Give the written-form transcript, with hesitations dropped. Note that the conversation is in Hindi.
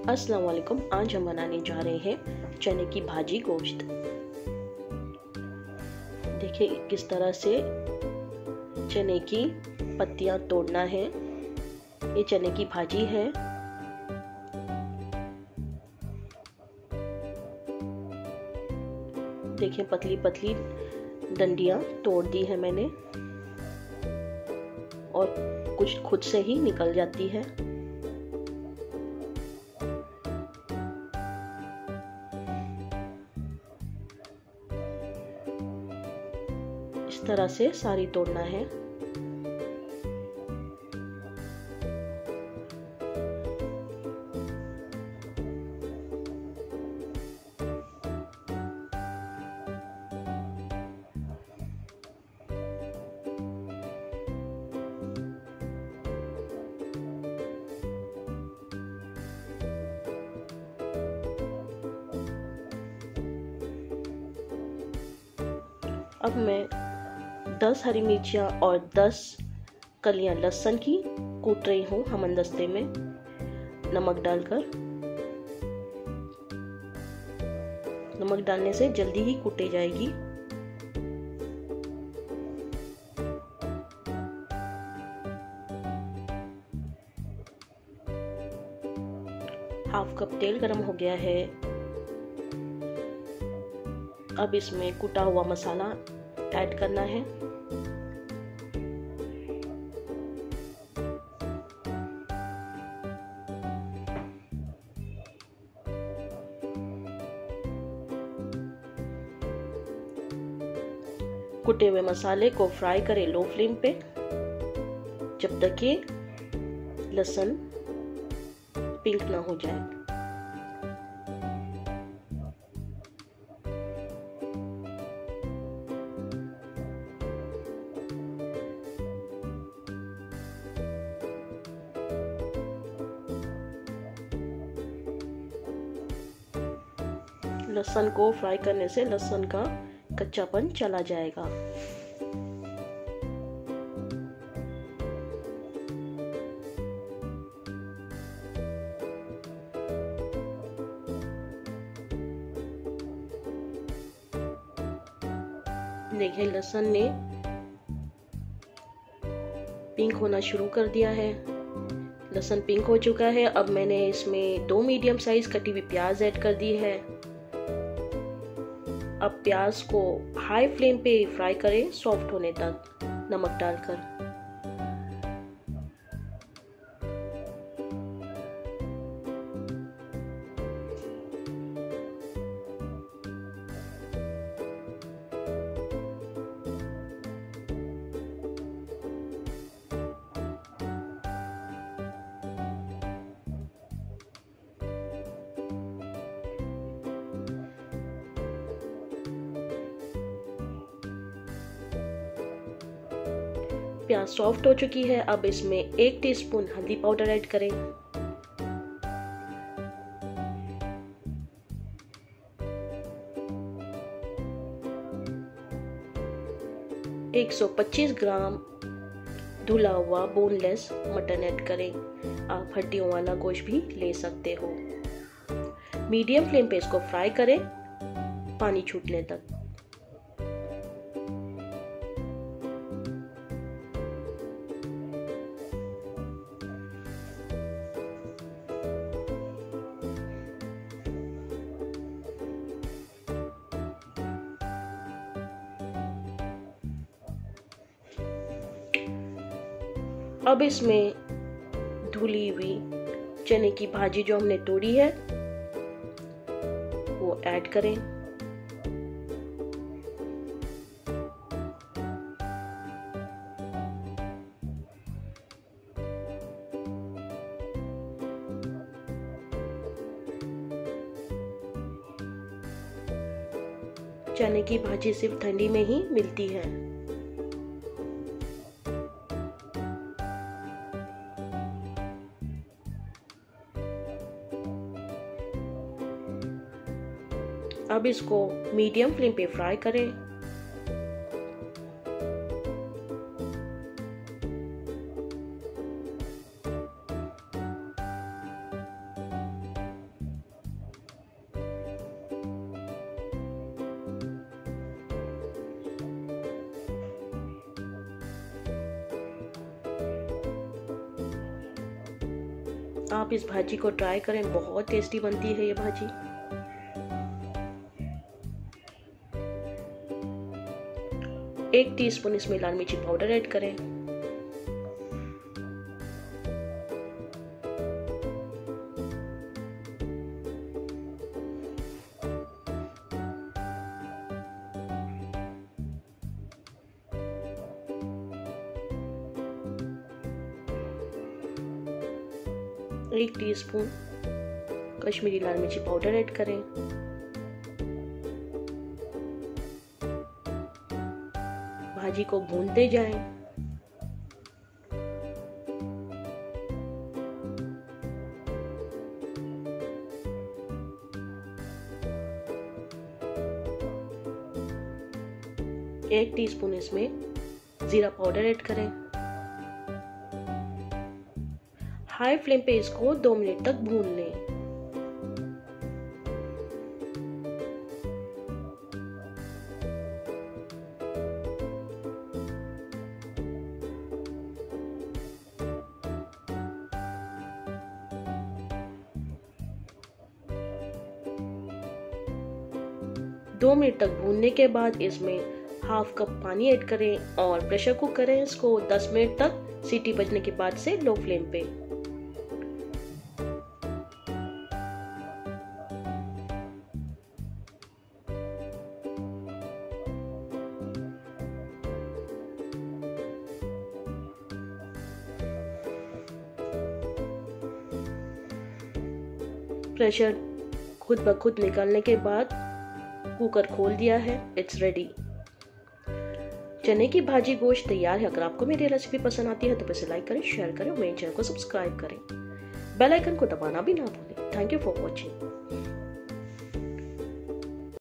अस्सलाम वालेकुम। आज हम बनाने जा रहे हैं चने की भाजी गोश्त। देखिए किस तरह से चने की पत्तियां तोड़ना है। ये चने की भाजी है। देखिए पतली पतली डंडियां तोड़ दी है मैंने और कुछ खुद से ही निकल जाती है। इस तरह से सारी तोड़ना है। अब मैं 10 हरी मिर्चियाँ और 10 कलियां लहसुन की कूट रही हूँ हमनदस्ते में नमक डालकर। नमक डालने से जल्दी ही कूटे जाएगी। हाफ कप तेल गरम हो गया है। अब इसमें कुटा हुआ मसाला ऐड करना है। कुटे हुए मसाले को फ्राई करें लो फ्लेम पे जब तक कि लहसुन पिंक ना हो जाए। लहसुन को फ्राई करने से लहसुन का कच्चापन चला जाएगा। देखिए लहसुन ने पिंक होना शुरू कर दिया है। लहसुन पिंक हो चुका है। अब मैंने इसमें 2 मीडियम साइज कटी हुई प्याज ऐड कर दी है। अब प्याज को हाई फ्लेम पे फ्राई करें सॉफ्ट होने तक नमक डालकर। प्याज सॉफ्ट हो चुकी है। अब इसमें 1 टीस्पून हल्दी पाउडर ऐड करें। एक 125 ग्राम धुला हुआ बोनलेस मटन ऐड करें। आप हड्डियों वाला गोश्त भी ले सकते हो। मीडियम फ्लेम पे इसको फ्राई करें पानी छूटने तक। अब इसमें धुली हुई चने की भाजी जो हमने तोड़ी है वो ऐड करें। चने की भाजी सिर्फ ठंडी में ही मिलती है। अब इसको मीडियम फ्लेम पे फ्राई करें। आप इस भाजी को ट्राई करें, बहुत टेस्टी बनती है ये भाजी। एक टीस्पून इसमें लाल मिर्ची पाउडर ऐड करें। एक टीस्पून कश्मीरी लाल मिर्ची पाउडर ऐड करें। भाजी को भूनते जाएं। एक टीस्पून इसमें जीरा पाउडर ऐड करें। हाई फ्लेम पे इसको 2 मिनट तक भून लें। दो मिनट तक भूनने के बाद इसमें हाफ कप पानी ऐड करें और प्रेशर कुक करें इसको 10 मिनट तक, सीटी बजने के बाद से लो फ्लेम पे। प्रेशर खुद ब खुद निकलने के बाद कुकर खोल दिया है। It's ready. चने की भाजी गोश्त तैयार है। अगर आपको मेरी रेसिपी पसंद आती है तो इसे लाइक करें, शेयर करें और मेरे चैनल को सब्सक्राइब करें। बेल आइकन को दबाना भी ना भूलें। Thank you for watching.